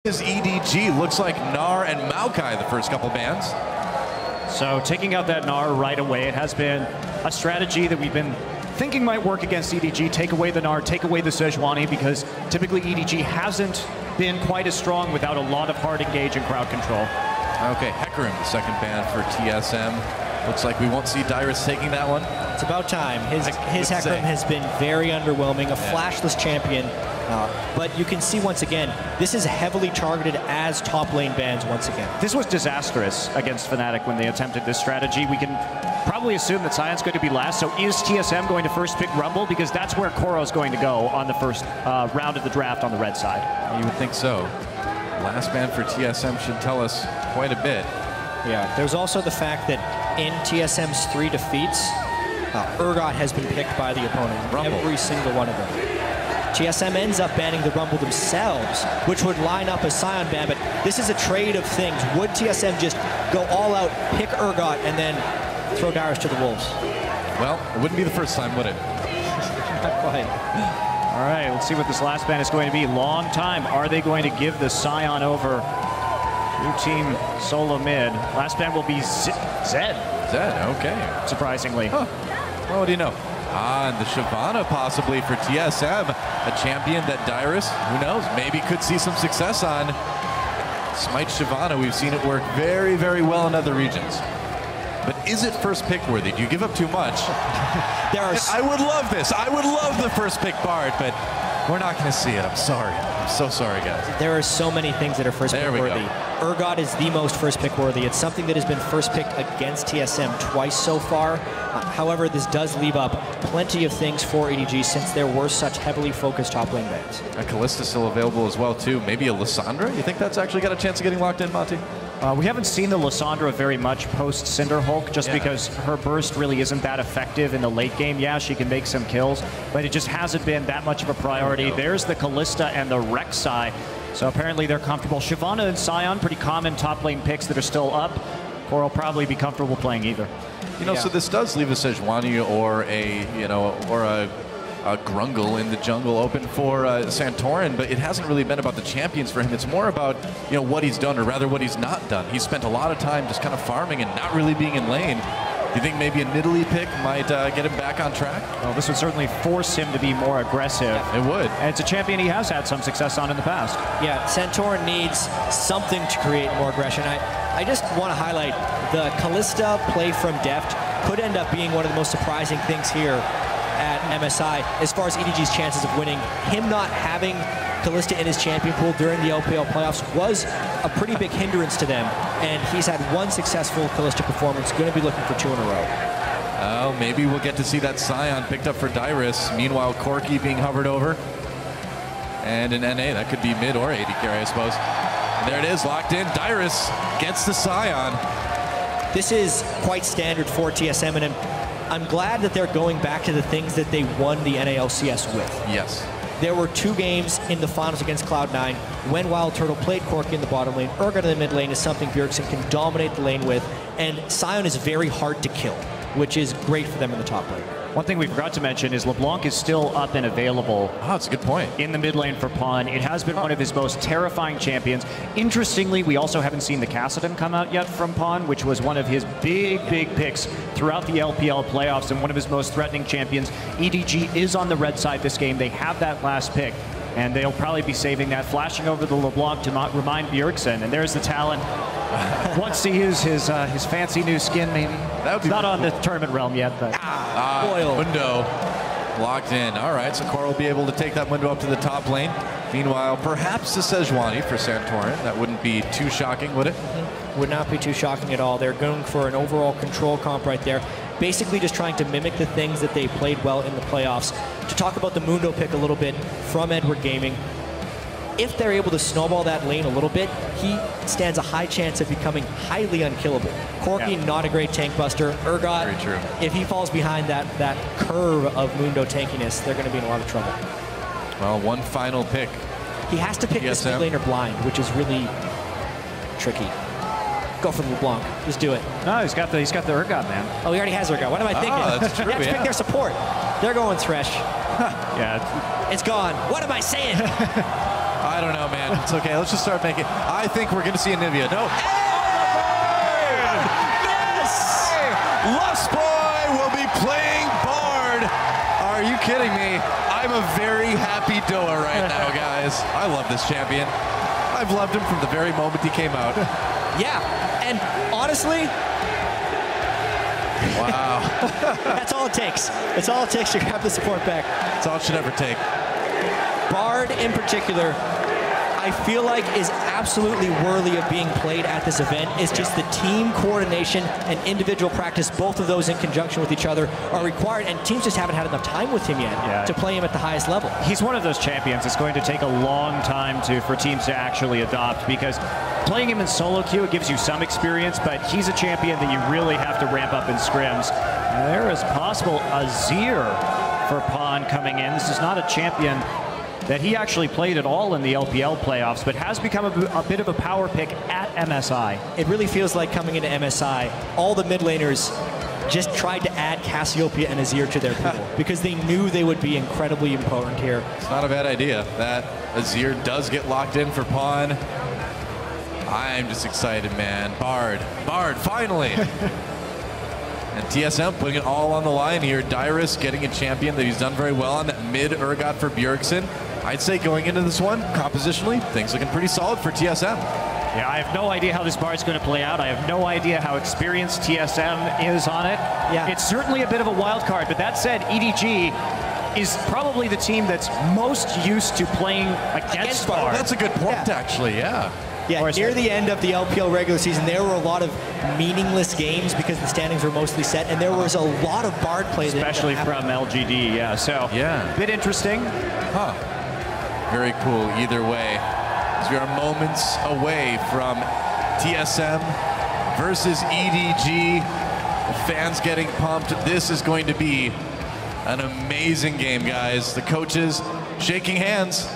Is EDG. Looks like Gnar and Maokai, the first couple bans. So taking out that Gnar right away, it has been a strategy that we've been thinking might work against EDG. Take away the Gnar, take away the Sejuani, because typically EDG hasn't been quite as strong without a lot of hard engage and crowd control. Okay, Hecarim, the second ban for TSM. Looks like we won't see Dyrus taking that one. It's about time. His Hecarim has been very underwhelming, a flashless champion. But you can see once again, this is heavily targeted as top lane bans once again. This was disastrous against Fnatic when they attempted this strategy. We can probably assume that Sion's going to be last. So is TSM going to first pick Rumble? Because that's where Koro's going to go on the first round of the draft on the red side. You would think so. Last ban for TSM should tell us quite a bit. Yeah, there's also the fact that in TSM's 3 defeats, Urgot has been picked by the opponent. Rumble. Every single one of them. TSM ends up banning the Rumble themselves, which would line up a Sion ban, but this is a trade of things. Would TSM just go all out, pick Urgot, and then throw Dyrus to the Wolves? Well, it wouldn't be the first time, would it? Not quite. All right, let's see what this last ban is going to be. Long time. Are they going to give the Sion over? Blue team Solomid. Last ban will be Zed. Zed, okay. Surprisingly. Huh. Well, what do you know? And the Shyvana possibly for TSM, a champion that Dyrus, who knows, maybe could see some success on. Smite Shyvana, we've seen it work very, very well in other regions. But is it first pick worthy? Do you give up too much? I would love this. I would love the first pick Bard, but we're not going to see it. I'm sorry. I'm so sorry, guys. There are so many things that are first pick worthy. Urgot is the most first pick worthy. It's something that has been first picked against TSM twice so far. However, this does leave up plenty of things for EDG since there were such heavily focused top lane bans. A Kalista still available as well, too. Maybe a Lissandra? You think that's actually got a chance of getting locked in, Monty? We haven't seen the Lissandra very much post Cinderhulk, just because her burst really isn't that effective in the late game. Yeah, she can make some kills, but it just hasn't been that much of a priority. There's the Kalista and the Rek'Sai, so apparently they're comfortable. Shyvana and Sion, pretty common top lane picks that are still up. Koro will probably be comfortable playing either. You know, so this does leave a Sejuani or a Grungle in the jungle open for Santorin, but it hasn't really been about the champions for him. It's more about, what he's done, or rather what he's not done. He's spent a lot of time just kind of farming and not really being in lane. Do you think maybe a Nidalee pick might get him back on track? Well, this would certainly force him to be more aggressive. Yeah, it would. And it's a champion he has had some success on in the past. Yeah, Santorin needs something to create more aggression. I just want to highlight the Kalista play from Deft could end up being one of the most surprising things here at MSI as far as EDG's chances of winning. Him not having Kalista in his champion pool during the LPL playoffs was a pretty big hindrance to them, and he's had one successful Kalista performance, going to be looking for 2 in a row. Oh, maybe we'll get to see that Sion picked up for Dyrus. Meanwhile, Corki being hovered over. And an NA, that could be mid or AD carry, I suppose. And there it is, locked in. Dyrus gets the Sion. This is quite standard for TSM, and I'm glad that they're going back to the things that they won the NALCS with. Yes. There were 2 games in the finals against Cloud9 when Wild Turtle played Corki in the bottom lane. Urgot in the mid lane is something Bjergsen can dominate the lane with, and Sion is very hard to kill, which is great for them in the top lane. One thing we forgot to mention is LeBlanc is still up and available. Oh, that's a good point. In the mid lane for Pawn. It has been one of his most terrifying champions. Interestingly, we also haven't seen the Kassadin come out yet from Pawn, which was one of his big picks throughout the LPL playoffs and one of his most threatening champions. EDG is on the red side this game. They have that last pick, and they'll probably be saving that, flashing over the LeBlanc to remind Bjergsen. And there's the Talon. Wants to use his fancy new skin, maybe. That would be not on the tournament realm yet, but Mundo locked in. All right, so Koro will be able to take that window up to the top lane. Meanwhile, perhaps the Sejuani for Santorin. That wouldn't be too shocking, would it? Would not be too shocking at all. They're going for an overall control comp right there. Basically just trying to mimic the things that they played well in the playoffs. To talk about the Mundo pick a little bit from Edward Gaming, if they're able to snowball that lane a little bit, he stands a high chance of becoming highly unkillable. Corki, not a great tank buster. Urgot, very true. If he falls behind that curve of Mundo tankiness, they're going to be in a lot of trouble. Well, one final pick. He has to pick this mid laner blind, which is really tricky. Go for the LeBlanc. Just do it. No, he's got the Urgot, man. Oh, he already has Urgot. What am I thinking? Oh, that's true, They have to pick their support. They're going Thresh. Yeah. It's gone. What am I saying? I don't know, man. It's okay. Let's just start making. I think we're going to see a Nivea. No. Yes! Lust Boy will be playing Bard. Are you kidding me? I'm a very happy Doa right now, guys. I love this champion. I've loved him from the very moment he came out. Yeah, and honestly, wow. That's all it takes. That's all it takes to grab the support back. That's all it should ever take. Bard in particular, I feel like is absolutely worthy of being played at this event. It's just the team coordination and individual practice, both of those in conjunction with each other, are required, and teams just haven't had enough time with him yet to play him at the highest level. He's one of those champions. It's going to take a long time for teams to actually adopt, because playing him in solo queue, it gives you some experience, but he's a champion that you really have to ramp up in scrims. There is possible Azir for Pawn coming in. This is not a champion that he actually played at all in the LPL playoffs, but has become a bit of a power pick at MSI. It really feels like coming into MSI, all the mid laners just tried to add Cassiopeia and Azir to their pool because they knew they would be incredibly important here. It's not a bad idea. That Azir does get locked in for Pawn. I'm just excited, man. Bard, finally. And TSM putting it all on the line here. Dyrus getting a champion that he's done very well on. That mid Urgot for Bjergsen. I'd say going into this one, compositionally, things looking pretty solid for TSM. Yeah, I have no idea how this Bard's going to play out. I have no idea how experienced TSM is on it. Yeah. It's certainly a bit of a wild card, but that said, EDG is probably the team that's most used to playing against Bard. That's a good point, actually, yeah. Yeah, near the end of the LPL regular season, there were a lot of meaningless games because the standings were mostly set, and there was a lot of Bard play. Especially from LGD, yeah. So, a bit interesting. Huh. Very cool either way. As we are moments away from TSM versus EDG. The fans getting pumped. This is going to be an amazing game, guys. The coaches shaking hands.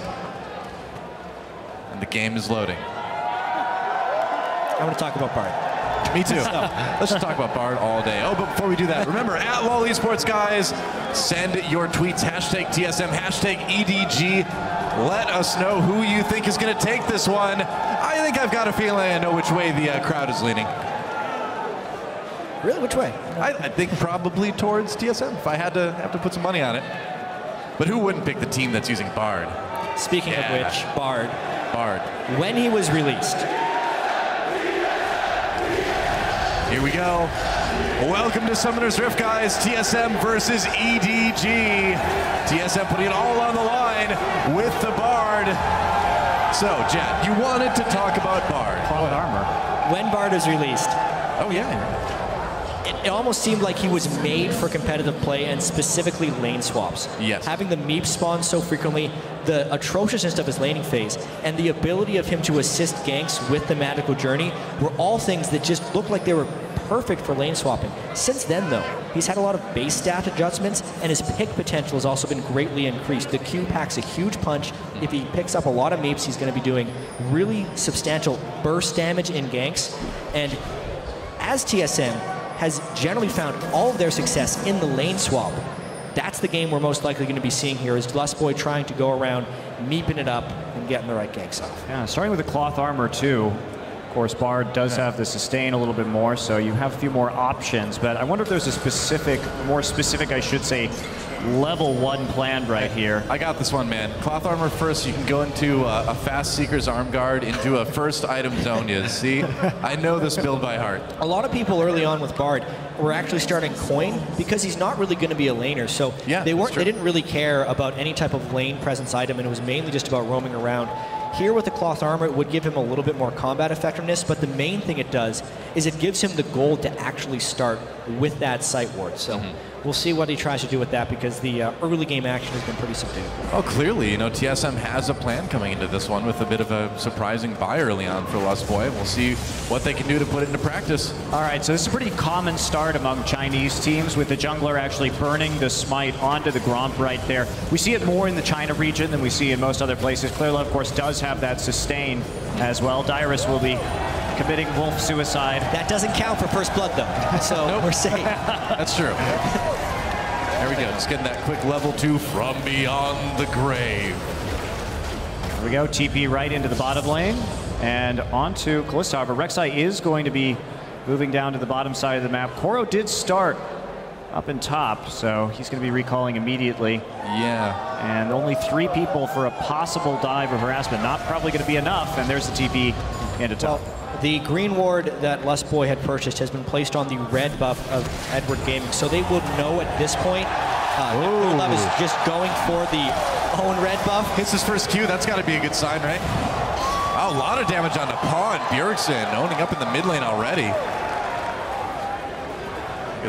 And the game is loading. I want to talk about Bard. Me too. Let's just talk about Bard all day. Oh, but before we do that, remember, at LOL Esports, guys, send your tweets, #TSM, #EDG. Let us know who you think is going to take this one. I think I've got a feeling I know which way the crowd is leaning. Really? Which way? I think probably towards TSM, if I had to put some money on it. But who wouldn't pick the team that's using Bard? Speaking of which, Bard. When he was released. Here we go. Welcome to Summoner's Rift, guys. TSM versus EDG. TSM putting it all on the line with the Bard. So, Jet, you wanted to talk about Bard. Cloth armor. When Bard was released. Oh, yeah. It almost seemed like he was made for competitive play and specifically lane swaps. Yes. Having the Meep spawn so frequently, the atrociousness of his laning phase, and the ability of him to assist ganks with the magical journey were all things that just looked like they were perfect for lane swapping. Since then, though, he's had a lot of base stat adjustments, and his pick potential has also been greatly increased. The Q packs a huge punch. If he picks up a lot of Meeps, he's going to be doing really substantial burst damage in ganks. And as TSM has generally found all of their success in the lane swap, that's the game we're most likely going to be seeing here, is Lustboy trying to go around, meeping it up, and getting the right ganks off. Yeah, starting with the cloth armor, too. Of course, Bard does have the sustain a little bit more, so you have a few more options. But I wonder if there's a more specific, I should say, level 1 planned right here. I got this one, man. Cloth armor first, you can go into a fast Seeker's arm guard into a first item zone. See? I know this build by heart. A lot of people early on with Bard were actually starting Coin because he's not really going to be a laner. So they didn't really care about any type of lane presence item, and it was mainly just about roaming around. Here with the cloth armor, it would give him a little bit more combat effectiveness, but the main thing it does is it gives him the gold to actually start with that sight ward. So we'll see what he tries to do with that, because the early game action has been pretty subdued. Oh, clearly, you know, TSM has a plan coming into this one with a bit of a surprising buy early on for Lustboy. We'll see what they can do to put it into practice. All right, so this is a pretty common start among Chinese teams, with the jungler actually burning the smite onto the Gromp right there. We see it more in the China region than we see in most other places. Clearlove, of course, does have that sustain as well. Dyrus will be committing wolf suicide. That doesn't count for first blood, though, so we're safe. That's true. There we go, just getting that quick level 2 from beyond the grave. Here we go, TP right into the bottom lane and onto Kalista. However, Rek'Sai is going to be moving down to the bottom side of the map. Koro did start up in top, so he's going to be recalling immediately. Yeah. And only 3 people for a possible dive or harassment. Not probably going to be enough, and there's the TP into top. Well, the green ward that Lustboy had purchased has been placed on the red buff of Edward Gaming, so they will know at this point. Love is just going for the own red buff. Hits his first Q, that's got to be a good sign, right? Oh, a lot of damage on the pawn. Bjergsen owning up in the mid lane already. Look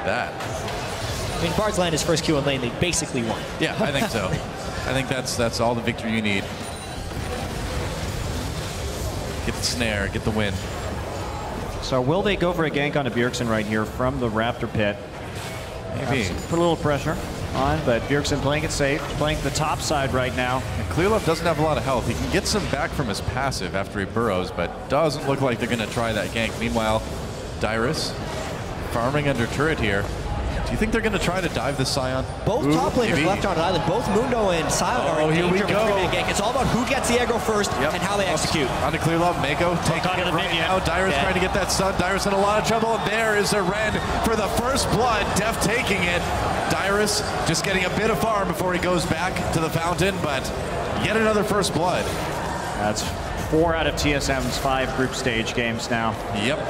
at that. I mean, Bard's land his first Q in lane, they basically won. Yeah, I think so. I think that's all the victory you need. Get the snare, get the win. So will they go for a gank onto Bjergsen right here from the Raptor pit? Maybe. Put a little pressure on, but Bjergsen playing it safe, playing the top side right now. And Clearlove doesn't have a lot of health. He can get some back from his passive after he burrows, but doesn't look like they're going to try that gank. Meanwhile, Dyrus farming under turret here. Do you think they're going to try to dive the Scion? Both top laners left on an island. Both Mundo and Silent are in danger of a gank. It's all about who gets the aggro first and how they execute. On to Clearlove, Mako taking it right now. Dyrus trying to get that stun. Dyrus in a lot of trouble, and there is a Ren for the first blood. Deft taking it. Dyrus just getting a bit of farm before he goes back to the fountain, but yet another first blood. That's 4 out of TSM's 5 group stage games now. Yep.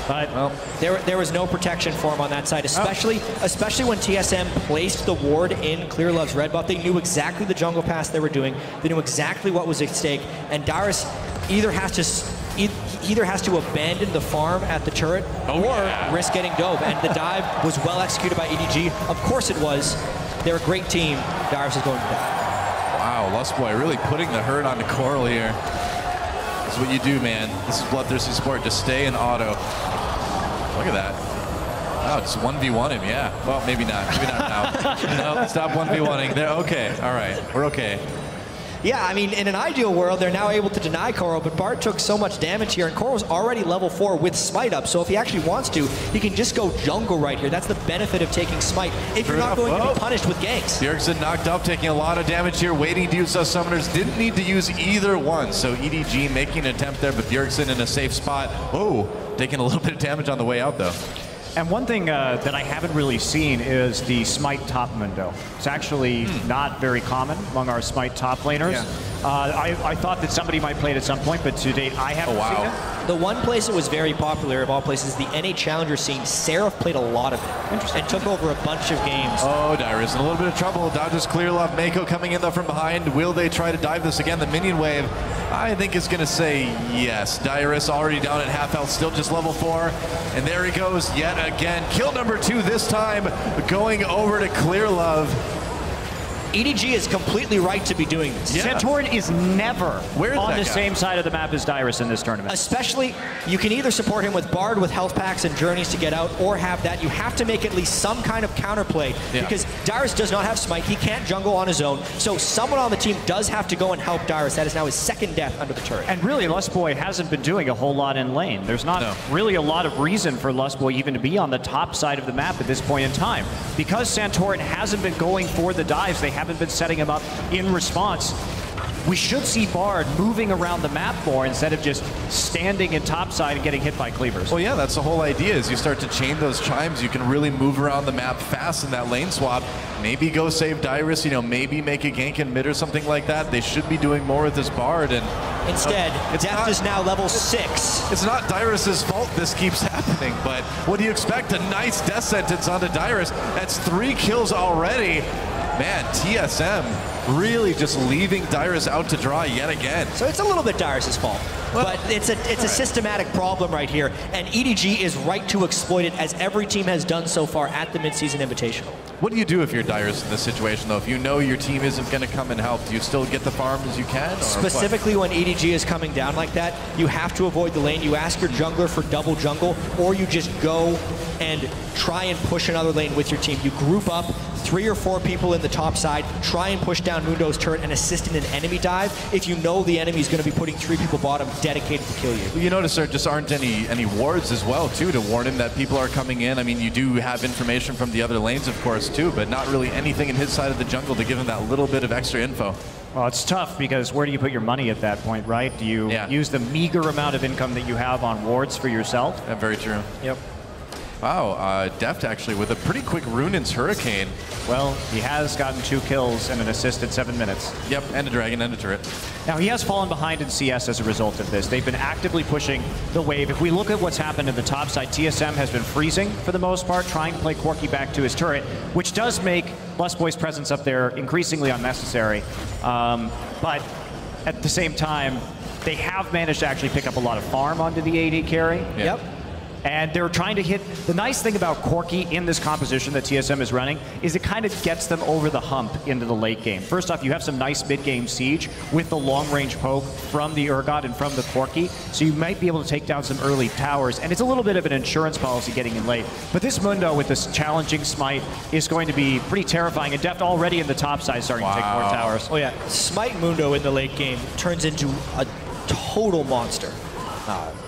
But well, there was no protection for him on that side, especially when TSM placed the ward in Clearlove's red buff. They knew exactly the jungle pass they were doing. They knew exactly what was at stake, and Dyrus either has to abandon the farm at the turret or risk getting dove. And the dive was well executed by EDG. Of course it was. They're a great team. Dyrus is going to die. Wow, Lustboy really putting the hurt on the Coral here. That's what you do, man. This is Bloodthirsty Sport. Just stay in auto. Look at that. Oh, just 1v1 him, yeah. Well, maybe not. Maybe not now. No, stop 1v1ing. They're okay. All right, we're okay. Yeah, I mean, in an ideal world, they're now able to deny Koro, but Bard took so much damage here, and Koro's already level 4 with Smite up, so if he actually wants to, he can just go jungle right here. That's the benefit of taking Smite, if you're not going to be punished with ganks. Bjergsen knocked up, taking a lot of damage here, waiting to use those summoners. Didn't need to use either one, so EDG making an attempt there, but Bjergsen in a safe spot. Oh, taking a little bit of damage on the way out, though. And one thing that I haven't really seen is the Smite top Mundo. It's actually not very common among our Smite top laners. Yeah. I thought that somebody might play it at some point, but to date I haven't seen it. The one place it was very popular of all places, the NA Challenger scene, Seraph played a lot of it. Interesting. And took over a bunch of games. Oh, Dyrus in a little bit of trouble. Dodges Clearlove. Mako coming in though from behind. Will they try to dive this again? The minion wave, I think, is going to say yes. Dyrus already down at half health, still just level 4. And there he goes yet again. Kill number 2 this time, going over to Clearlove. EDG is completely right to be doing this. Yeah. Santorin is never on the same side of the map as Dyrus in this tournament. Especially, you can either support him with Bard, with health packs and journeys to get out, or have that. You have to make at least some kind of counterplay, because Dyrus does not have Smite. He can't jungle on his own. So someone on the team does have to go and help Dyrus. That is now his second death under the turret. And really, Lustboy hasn't been doing a whole lot in lane. There's not really a lot of reason for Lustboy even to be on the top side of the map at this point in time. Because Santorin hasn't been going for the dives, they haven't been setting him up in response. We should see Bard moving around the map more instead of just standing in topside and getting hit by cleavers. Well, yeah, that's the whole idea, is you start to chain those chimes. You can really move around the map fast in that lane swap. Maybe go save Dyrus, you know, maybe make a gank in mid or something like that. They should be doing more with this Bard. And instead, Deft is now level 6. It's not Dyrus's fault this keeps happening, but what do you expect? A nice death sentence onto Dyrus. That's 3 kills already. Man, TSM really just leaving Dyrus out to dry yet again. So it's a little bit Dyrus's fault, but it's a systematic problem right here, and EDG is right to exploit it, as every team has done so far at the midseason invitational. What do you do if you're Dyrus in this situation, though? If you know your team isn't going to come and help, do you still get the farm as you can? Or specifically when EDG is coming down like that, you have to avoid the lane. You ask your jungler for double jungle, or you just go and try and push another lane with your team. You group up 3 or 4 people in the top side, try and push down Mundo's turret and assist in an enemy dive if you know the enemy is going to be putting 3 people bottom dedicated to kill you. You notice there just aren't any wards as well, too, to warn him that people are coming in. I mean, you do have information from the other lanes, of course, too, but not really anything in his side of the jungle to give him that little bit of extra info. Well, it's tough because where do you put your money at that point, right? Do you use the meager amount of income that you have on wards for yourself? Yeah, very true. Yep. Wow, Deft actually with a pretty quick Runin's Hurricane. Well, he has gotten 2 kills and an assist in 7 minutes. Yep, and a Dragon and a turret. Now, he has fallen behind in CS as a result of this. They've been actively pushing the wave. If we look at what's happened at the top side, TSM has been freezing for the most part, trying to play Corki back to his turret, which does make Lustboy's presence up there increasingly unnecessary. But at the same time, they have managed to actually pick up a lot of farm onto the AD carry. Yeah. Yep. And they're trying to hit. The nice thing about Corki in this composition that TSM is running is it kind of gets them over the hump into the late game. First off, you have some nice mid-game siege with the long-range poke from the Urgot and from the Corki, so you might be able to take down some early towers, and it's a little bit of an insurance policy getting in late. But this Mundo with this challenging smite is going to be pretty terrifying, and Deft already in the top side starting to take more towers. Oh yeah, Smite Mundo in the late game turns into a total monster.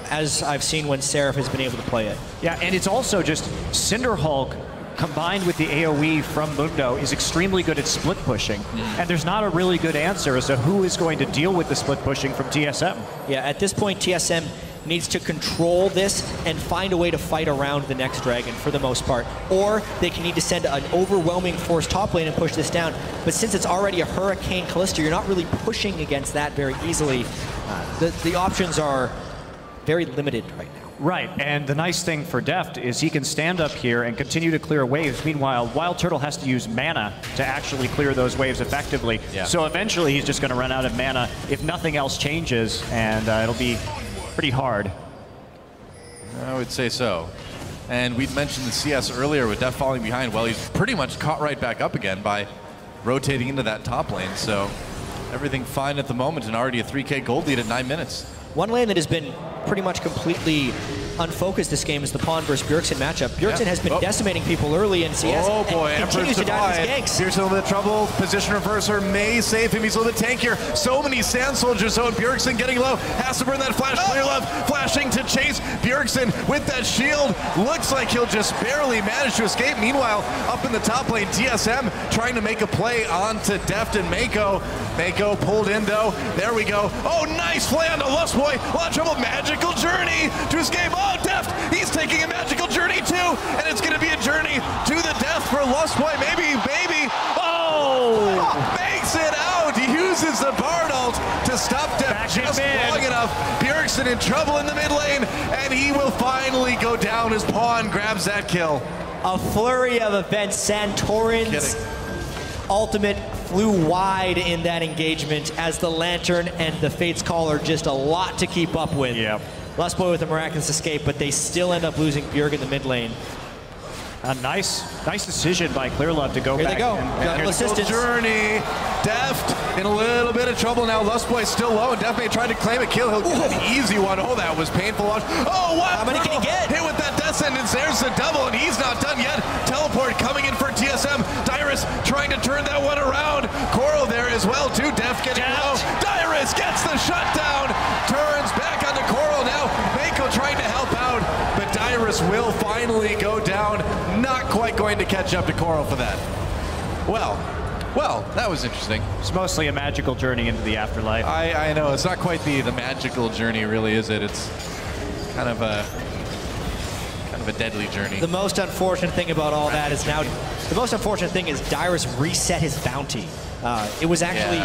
As I've seen when Seraph has been able to play it. Yeah, and it's also just Cinderhulk combined with the AoE from Mundo is extremely good at split pushing. And there's not a really good answer as to who is going to deal with the split pushing from TSM. Yeah, at this point, TSM needs to control this and find a way to fight around the next dragon for the most part. Or they can need to send an overwhelming force top lane and push this down. But since it's already a Hurricane Callista, you're not really pushing against that very easily. The options are very limited right now. Right, and the nice thing for Deft is he can stand up here and continue to clear waves. Meanwhile, Wild Turtle has to use mana to actually clear those waves effectively. Yeah. So eventually he's just going to run out of mana if nothing else changes, and it'll be pretty hard. I would say so. And we'd mentioned the CS earlier with Deft falling behind. Well, he's pretty much caught right back up again by rotating into that top lane. So everything fine at the moment, and already a 3K gold lead at 9 minutes. One lane that has been pretty much completely unfocused this game is the Pawn versus Bjergsen matchup. Bjergsen has been decimating people early in CS Oh boy, and Emperor's continues to die with his ganks. Here's a little bit of trouble. Position reverser may save him. He's a little bit tankier. So many Sand Soldiers, though, and Bjergsen getting low. Has to burn that flash. Clear love, flashing to chase Bjergsen with that shield. Looks like he'll just barely manage to escape. Meanwhile, up in the top lane, TSM trying to make a play onto Deft and Mako. Mako pulled in, though. There we go. Oh, nice play onto Lustboy. A lot of trouble. Magical journey to escape. Oh, Deft, he's taking a magical journey too, and it's going to be a journey to the death for Lustboy. Maybe. Oh, makes it out. He uses the Bard ult to stop Deft just long enough. Bjergsen in trouble in the mid lane, and he will finally go down as Pawn grabs that kill. A flurry of events. Santorin's ultimate flew wide in that engagement as the Lantern and the Fate's Call are just a lot to keep up with. Yep. Lustboy with a miraculous escape, but they still end up losing Bjerg in the mid lane. A nice decision by Clearlove to go Here back. They go. And Assistance. Journey. Deft in a little bit of trouble now. Lustboy still low, and Deft may try to claim a kill. He'll get an easy one. Oh, that was painful. Oh, wow. How many can he get? Hit with that death sentence. There's the double, and he's not done yet. Teleport coming in for TSM. Dyrus trying to turn that one around. Coral there as well, too. Deft getting low. Dyrus gets the shutdown. Turns back onto Coral now. Mako trying to help out, but Dyrus will finally go down. Not quite going to catch up to Coral for that. Well, that was interesting. It's mostly a magical journey into the afterlife. I know, it's not quite the magical journey, really, is it? It's kind of a deadly journey. The most unfortunate thing about all that is now, the most unfortunate thing is Dyrus reset his bounty. It was actually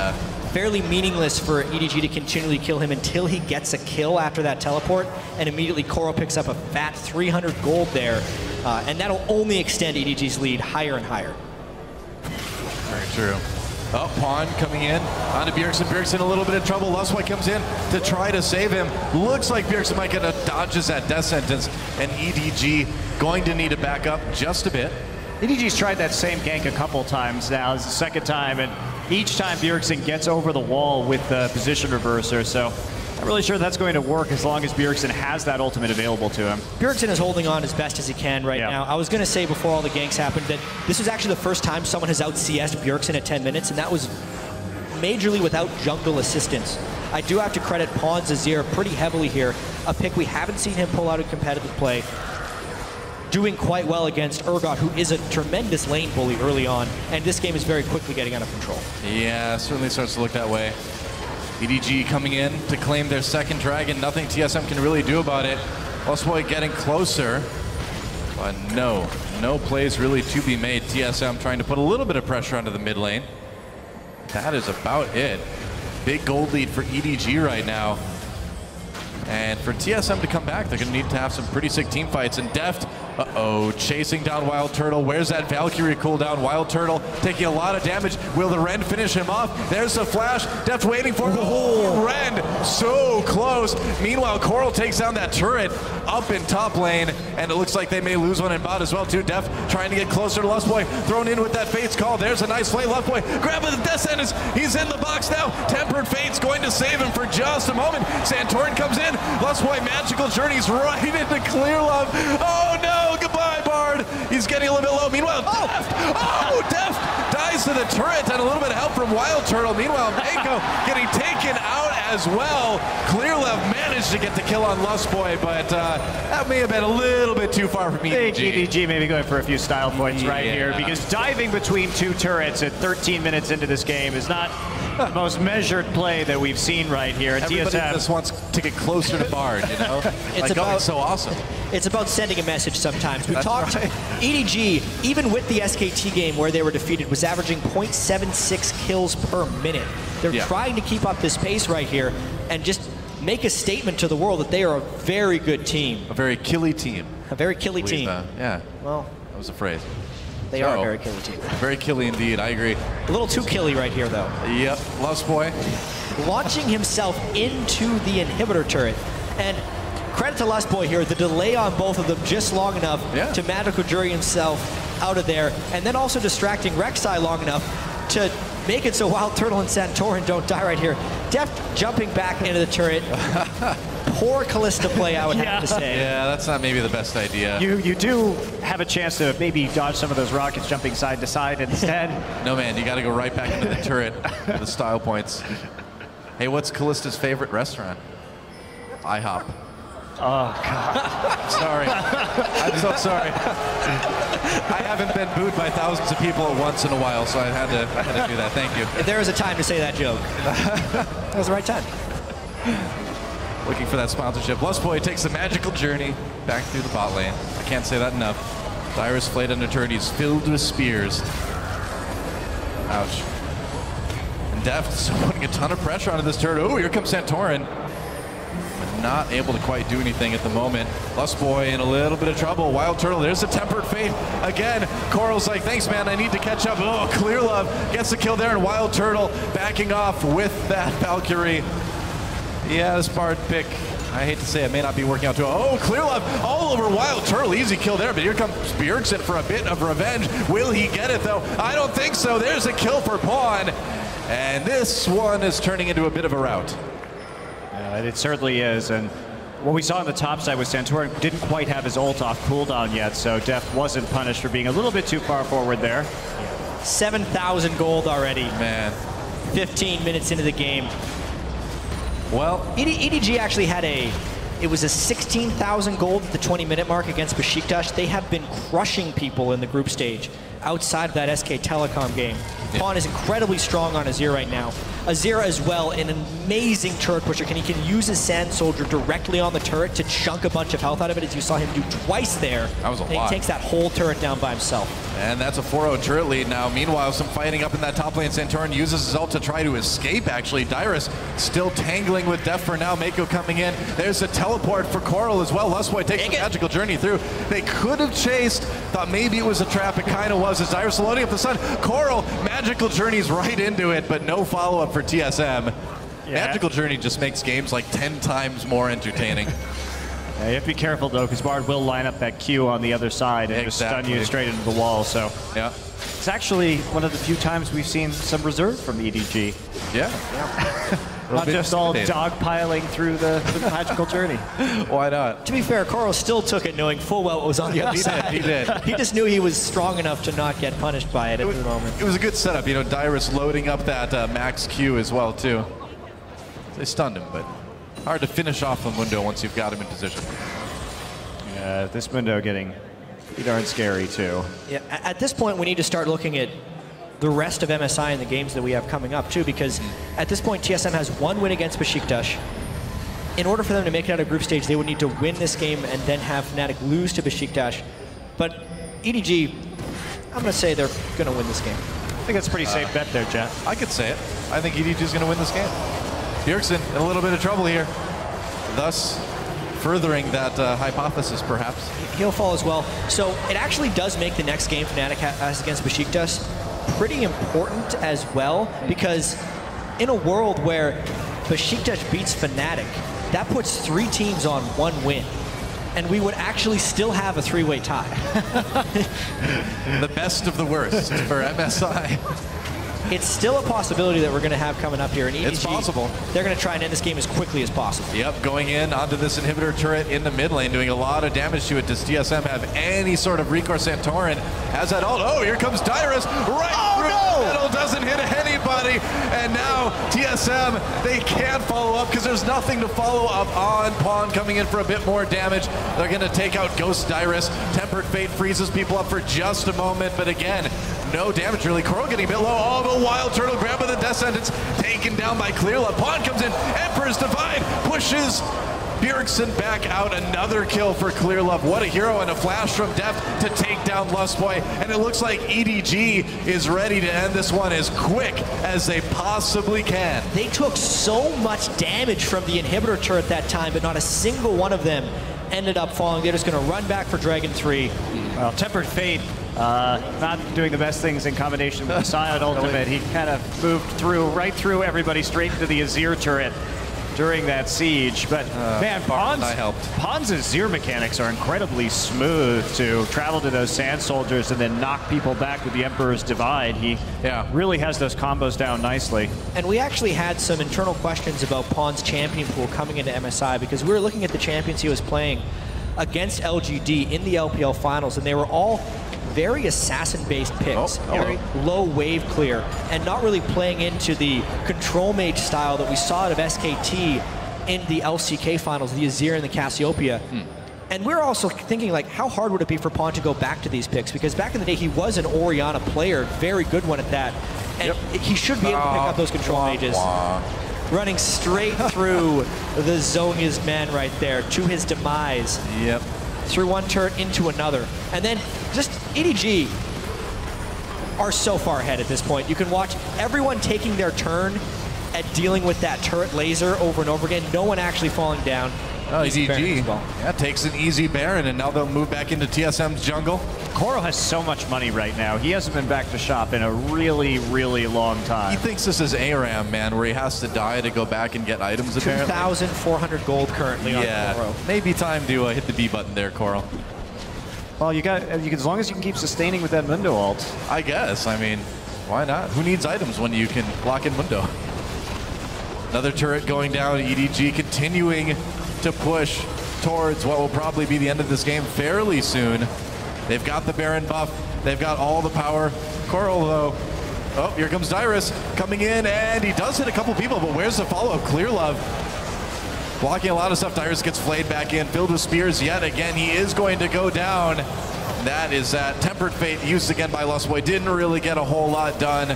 fairly meaningless for EDG to continually kill him until he gets a kill after that teleport, and immediately Coral picks up a fat 300 gold there, and that'll only extend EDG's lead higher and higher. Very true. Oh, Pawn coming in onto Bjergsen. Bjergsen a little bit of trouble. Lustboy comes in to try to save him. Looks like Bjergsen might get a dodges that death sentence, and EDG going to need to back up just a bit. EDG's tried that same gank a couple times now. It's the second time, and each time Bjergsen gets over the wall with the position reverser, so not really sure that's going to work as long as Bjergsen has that ultimate available to him. Bjergsen is holding on as best as he can right now. I was going to say before all the ganks happened that this was actually the first time someone has out-CS'd Bjergsen at 10 minutes, and that was majorly without jungle assistance. I do have to credit Pawn Zazir pretty heavily here, a pick we haven't seen him pull out in competitive play. doing quite well against Urgot, who is a tremendous lane bully early on, and this game is very quickly getting out of control. Yeah, certainly starts to look that way. EDG coming in to claim their second dragon. Nothing TSM can really do about it. Lustboy getting closer, but no plays really to be made. TSM trying to put a little bit of pressure onto the mid lane. That is about it. Big gold lead for EDG right now. And for TSM to come back, they're going to need to have some pretty sick team fights. And Deft, chasing down Wild Turtle. Where's that Valkyrie cooldown? Wild Turtle taking a lot of damage. Will the Rend finish him off? There's the flash. Deft waiting for it. Oh, Rend so close. Meanwhile, Coral takes down that turret up in top lane. And it looks like they may lose one in bot as well, too. Deft trying to get closer to Lustboy. Thrown in with that Fate's Call. There's a nice play. Lustboy grab with the Death Sentence. He's in the box now. Tempered Fate's going to save him for just a moment. Santorin comes in. Lustboy Magical Journeys right into Clear Love. Oh no, goodbye Bard. He's getting a little bit low. Meanwhile, Deft dies to the turret and a little bit of help from Wild Turtle. Meanwhile, Mako getting taken out as well. Clear Love managed to get the kill on Lustboy, but that may have been a little bit too far from EDG. I think EDG may be going for a few style points right here, because diving between two turrets at 13 minutes into this game is not the most measured play that we've seen right here. Everybody TSM just wants to get closer to Bard, you know? It's so awesome. It's about sending a message sometimes. We talked, EDG, even with the SKT game where they were defeated, was averaging 0.76 kills per minute. They're trying to keep up this pace right here and just make a statement to the world that they are a very good team. A very killy team. A very killy team. Yeah. Well, that was a phrase. They are a very killy team. Very killy indeed, I agree. A little too killy right here, though. Yep, Lustboy. Launching himself into the inhibitor turret. And credit to Lustboy here, the delay on both of them just long enough to Magical Jury himself out of there, and then also distracting Rek'Sai long enough to make it so Wild Turtle and Santorin don't die right here. Deft jumping back into the turret. Poor Kalista play, I would have to say. Yeah, that's not maybe the best idea. You do have a chance to maybe dodge some of those rockets jumping side to side instead. No, man, you got to go right back into the turret for the style points. Hey, what's Kalista's favorite restaurant? IHOP. Oh, God. Sorry. I'm so sorry. I haven't been booed by thousands of people at once in a while, so I had to do that. Thank you. If there was a time to say that joke, that was the right time. Looking for that sponsorship. Lustboy takes the Magical Journey back through the bot lane. I can't say that enough. Dyrus flayed under turret. He's filled with spears. Ouch. And Deft is putting a ton of pressure onto this turret. Oh, here comes Santorin. But not able to quite do anything at the moment. Lustboy in a little bit of trouble. Wild Turtle, there's a Tempered Fate. Again, Coral's like, thanks, man, I need to catch up. Oh, Clear Love gets the kill there, and Wild Turtle backing off with that Valkyrie. Yeah, this Bard pick, I hate to say it, may not be working out too well. Oh, Clear Love all over Wild Turtle. Easy kill there, but here comes Bjergsen for a bit of revenge. Will he get it, though? I don't think so. There's a kill for Pawn. And this one is turning into a bit of a rout. It certainly is. And what we saw on the top side with Santorin didn't quite have his ult off cooldown yet, so Deft wasn't punished for being a little bit too far forward there. 7,000 gold already. Man. 15 minutes into the game. Well, EDG actually had it was a 16,000 gold at the 20-minute mark against Besiktas. They have been crushing people in the group stage outside of that SK Telecom game. Pawn is incredibly strong on Azir right now. Azir as well, an amazing turret pusher. He can use his Sand Soldier directly on the turret to chunk a bunch of health out of it, as you saw him do twice there. That was a lot. He takes that whole turret down by himself. And that's a 4-0 turret lead now. Meanwhile, some fighting up in that top lane. Santorin uses his ult to try to escape, actually. Dyrus still tangling with Deft for now. Mako coming in. There's a teleport for Coral as well. Lustboy takes the Magical Journey through. They could have chased. Thought maybe it was a trap. It kind of was, as Dyrus loading up the sun. Coral, Magical Journey's right into it, but no follow-up for TSM. Yeah. Magical Journey just makes games like 10 times more entertaining. Yeah, you have to be careful, though, because Bard will line up that Q on the other side and just stun you straight into the wall. So yeah, it's actually one of the few times we've seen some reserve from EDG. Yeah. Not just all dogpiling through the Magical Journey. Why not? To be fair, Coral still took it knowing full well what was on the other side. He did. He just knew he was strong enough to not get punished by it at the moment. It was a good setup. You know, Dyrus loading up that max Q as well, too. They stunned him, but hard to finish off the Mundo once you've got him in position. Yeah, this Mundo getting Pretty darn scary, too. Yeah, at this point, we need to start looking at the rest of MSI and the games that we have coming up, too, because at this point, TSM has 1 win against Besiktas. In order for them to make it out of group stage, they would need to win this game and then have Fnatic lose to Besiktas. But EDG, I'm going to say they're going to win this game. I think that's a pretty safe bet there, Jet. I could say it. I think EDG is going to win this game. Bjergsen in a little bit of trouble here, thus furthering that hypothesis, perhaps. He'll fall as well. So it actually does make the next game Fnatic has against Besiktas pretty important as well, because in a world where Besiktas beats Fnatic, that puts 3 teams on 1 win. And we would actually still have a 3-way tie. The best of the worst for MSI. It's still a possibility that we're going to have coming up here. And EDG, it's possible. They're going to try and end this game as quickly as possible. Yep, going in onto this inhibitor turret in the mid lane, doing a lot of damage to it. Does TSM have any sort of recourse? Santorin has that ult. Oh, here comes Dyrus right through the middle, doesn't hit anybody. And now TSM, they can't follow up because there's nothing to follow up on. Pawn coming in for a bit more damage. They're going to take out Ghost Dyrus. Tempered Fate freezes people up for just a moment, but again, no damage really. Coral getting a bit low. Oh, the Wild Turtle grab by the Death Sentence, taken down by Clearlove. Pawn comes in, Emperor's Divide pushes Bjergsen back out. Another kill for Clearlove. What a hero, and a flash from Deft to take down Lustboy. And it looks like EDG is ready to end this one as quick as they possibly can. They took so much damage from the inhibitor turret that time, but not a single one of them ended up falling. They're just going to run back for Dragon 3. Well, Tempered Fate, not doing the best things in combination with the Silent Ultimate. He kind of moved through, right through everybody, straight into the Azir turret during that siege. But man, Pon's Azir mechanics are incredibly smooth to travel to those Sand Soldiers and then knock people back with the Emperor's Divide. He really has those combos down nicely. And we actually had some internal questions about Pon's champion pool coming into MSI, because we were looking at the champions he was playing against LGD in the LPL finals, and they were all very assassin-based picks, very low wave clear, and not really playing into the control mage style that we saw out of SKT in the LCK finals, the Azir and the Cassiopeia. And we're also thinking, like, how hard would it be for Pawn to go back to these picks? Because back in the day, he was an Orianna player, very good one at that, and he should be able to pick up those control mages. Running straight through the Zhonya's man right there to his demise. Yep. Through one turret into another. And then just EDG are so far ahead at this point. You can watch everyone taking their turn at dealing with that turret laser over and over again. No one actually falling down. Oh, EDG takes an easy Baron, and now they'll move back into TSM's jungle. Coral has so much money right now. He hasn't been back to shop in a really, really long time. He thinks this is ARAM, man, where he has to die to go back and get items, apparently. 2,400 gold currently on Coral. Maybe time to hit the B button there, Coral. Well, as long as you can keep sustaining with that Mundo ult. I guess. I mean, why not? Who needs items when you can lock in Mundo? Another turret going down. EDG continuing to push towards what will probably be the end of this game fairly soon. They've got the Baron buff. They've got all the power. Coral, though. Oh, here comes Dyrus coming in, and he does hit a couple people, but where's the follow-up? Clearlove blocking a lot of stuff. Dyrus gets flayed back in, filled with spears yet again. He is going to go down. That is that Tempered Fate used again by Lustboy. Didn't really get a whole lot done,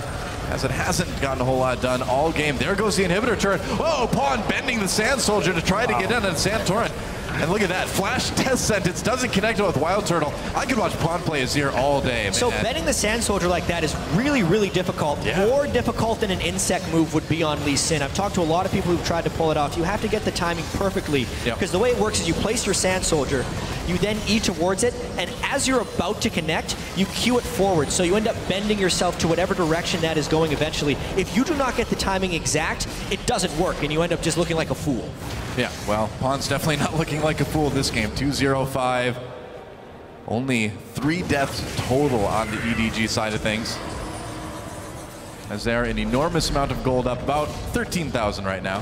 as it hasn't gotten a whole lot done all game. There goes the inhibitor turret. Whoa, Pawn bending the Sand Soldier to try to get in on Santorin. And look at that, flash Death Sentence doesn't connect with Wild Turtle. I could watch Pawn play Azir all day, man. So bending the Sand Soldier like that is really, really difficult. More difficult than an insect move would be on Lee Sin. I've talked to a lot of people who've tried to pull it off. You have to get the timing perfectly, because the way it works is you place your Sand Soldier, you then E towards it, and as you're about to connect, you cue it forward. So you end up bending yourself to whatever direction that is going eventually. If you do not get the timing exact, it doesn't work, and you end up just looking like a fool. Yeah, well, Pawn's definitely not looking like a fool this game. 2-0-5. Only 3 deaths total on the EDG side of things, as they're an enormous amount of gold up, about 13,000 right now.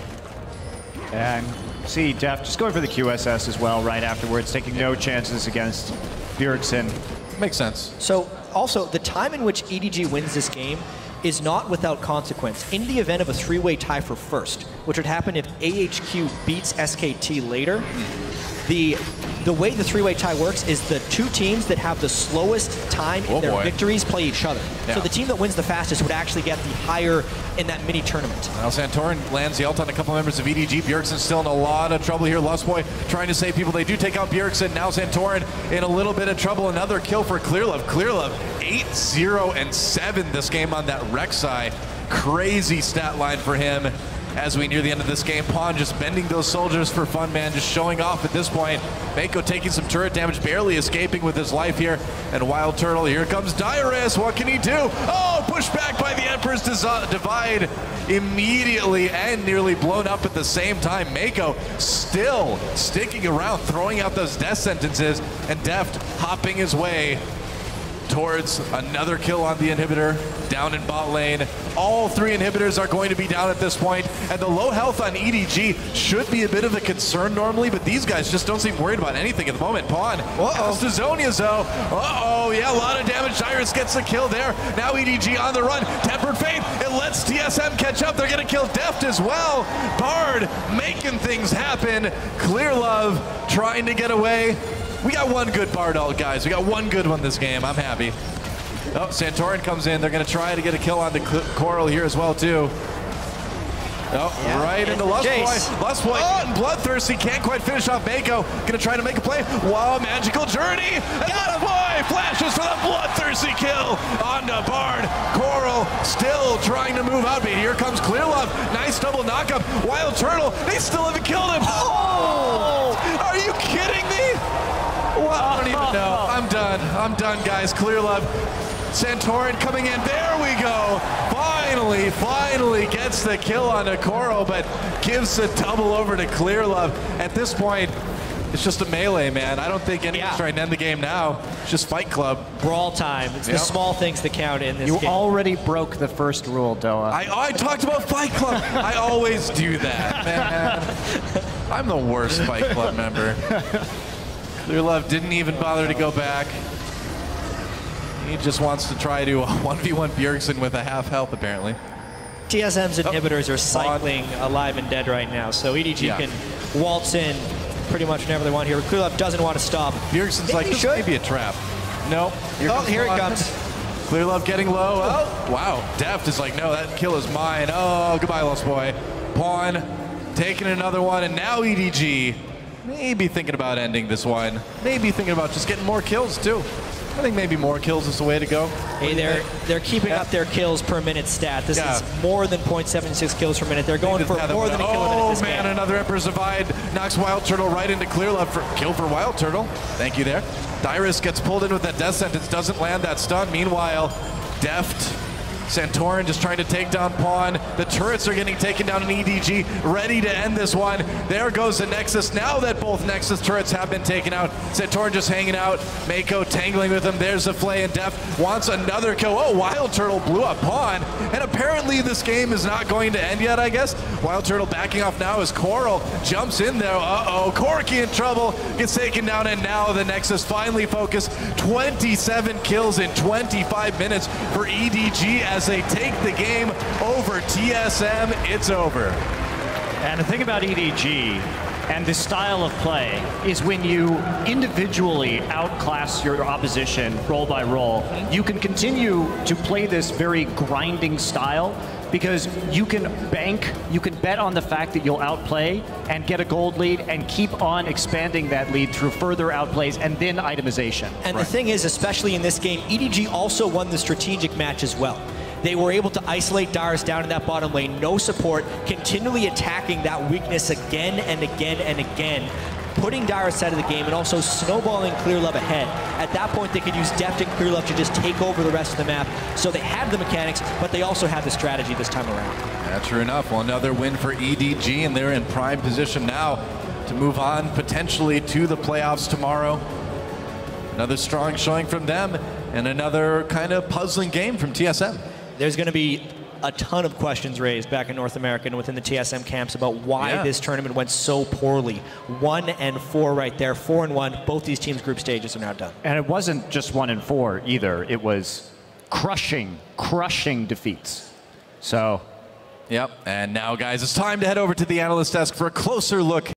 And see Def just going for the QSS as well right afterwards, taking no chances against Bjergsen. Makes sense. So also, the time in which EDG wins this game is not without consequence. In the event of a 3-way tie for first, which would happen if AHQ beats SKT later, the the way the three-way tie works is the two teams that have the slowest time in their victories play each other. Yeah. So the team that wins the fastest would actually get the higher in that mini tournament. Now Santorin lands the ult on a couple members of EDG. Bjergsen's still in a lot of trouble here. Lustboy trying to save people. They do take out Bjergsen. Now Santorin in a little bit of trouble. Another kill for Clearlove. Clearlove 8-0-7 this game on that Rek'Sai. Crazy stat line for him as we near the end of this game. Pawn just bending those soldiers for fun, man, just showing off at this point. Mako taking some turret damage, barely escaping with his life here. And Wild Turtle, here comes Dyrus. What can he do? Oh, pushed back by the Emperor's Divide immediately and nearly blown up at the same time. Mako still sticking around, throwing out those death sentences, and Deft hopping his way towards another kill on the inhibitor down in bot lane. All three inhibitors are going to be down at this point, and the low health on EDG should be a bit of a concern normally, but these guys just don't seem worried about anything at the moment. Pawn, Zonia's though. Yeah, a lot of damage. Dyrus gets the kill there. Now EDG on the run. Tempered Faith, it lets TSM catch up. They're gonna kill Deft as well. Bard making things happen. Clearlove trying to get away. We got one good Bard ult, guys. We got one good one this game. I'm happy. Oh, Santorin comes in. They're going to try to get a kill on the Coral here as well, too. Oh, yeah, right into Lustboy. Lustboy getting bloodthirsty. Can't quite finish off Mako. Going to try to make a play. Wow, magical journey. And Lustboy flashes for the bloodthirsty kill onto Bard. Coral still trying to move out, but here comes Clearlove. Nice double knockup. Wild Turtle. They still haven't killed him. Oh! Are you kidding me? Well, I don't even know. I'm done. I'm done, guys. Clearlove. Santorin coming in. There we go. Finally gets the kill on Coral, but gives the double over to Clearlove. At this point, it's just a melee, man. I don't think anyone's trying to end the game now. It's just Fight Club. Brawl time. It's the small things that count in this game. You already broke the first rule, Doa. I talked about Fight Club. I always do that, man. I'm the worst Fight Club member. Clearlove didn't even bother to go back. He just wants to try to 1v1 Bjergsen with a half health, apparently. TSM's inhibitors are cycling alive and dead right now, so EDG can waltz in pretty much whenever they want here. Clearlove doesn't want to stop. Bjergsen's like, this may be a trap. No. Here it comes. Clearlove getting low. Oh, wow. Deft is like, no, that kill is mine. Oh, goodbye, Lustboy. Pawn taking another one, and now EDG maybe thinking about ending this one. Maybe thinking about just getting more kills, too. I think maybe more kills is the way to go. Hey, they're keeping up their kills per minute stat. This is more than 0.76 kills per minute. They're going for more than a kill a minute this game. Another Emperor's Divide knocks Wild Turtle right into Clearlove for kill for Wild Turtle. Thank you there. Dyrus gets pulled in with that death sentence, doesn't land that stun. Meanwhile, Deft, Santorin just trying to take down Pawn. The turrets are getting taken down in EDG, ready to end this one. There goes the Nexus. Now that both Nexus turrets have been taken out, Santorin just hanging out. Mako tangling with him. There's the Flay, and Deft wants another kill. Oh, Wild Turtle blew up Pawn. And apparently this game is not going to end yet, I guess. Wild Turtle backing off now as Coral jumps in there. Uh-oh, Corki in trouble, gets taken down, and now the Nexus finally focused. 27 kills in 25 minutes for EDG as they take the game over TSM. It's over. And the thing about EDG and this style of play is when you individually outclass your opposition role by role, you can continue to play this very grinding style because you can bet on the fact that you'll outplay and get a gold lead and keep on expanding that lead through further outplays and then itemization. And the thing is, especially in this game, EDG also won the strategic match as well. They were able to isolate Dyrus down in that bottom lane, no support, continually attacking that weakness again and again and again, putting Dyrus out of the game and also snowballing Clearlove ahead. At that point, they could use Deft and Clearlove to just take over the rest of the map. So they had the mechanics, but they also had the strategy this time around. Yeah, true enough. Well, another win for EDG, and they're in prime position now to move on potentially to the playoffs tomorrow. Another strong showing from them, and another kind of puzzling game from TSM. There's going to be a ton of questions raised back in North America and within the TSM camps about why this tournament went so poorly. 1-4 right there, 4-1. Both these teams' group stages are now done. And it wasn't just 1-4 either. It was crushing defeats. So. Yep. And now, guys, it's time to head over to the analyst desk for a closer look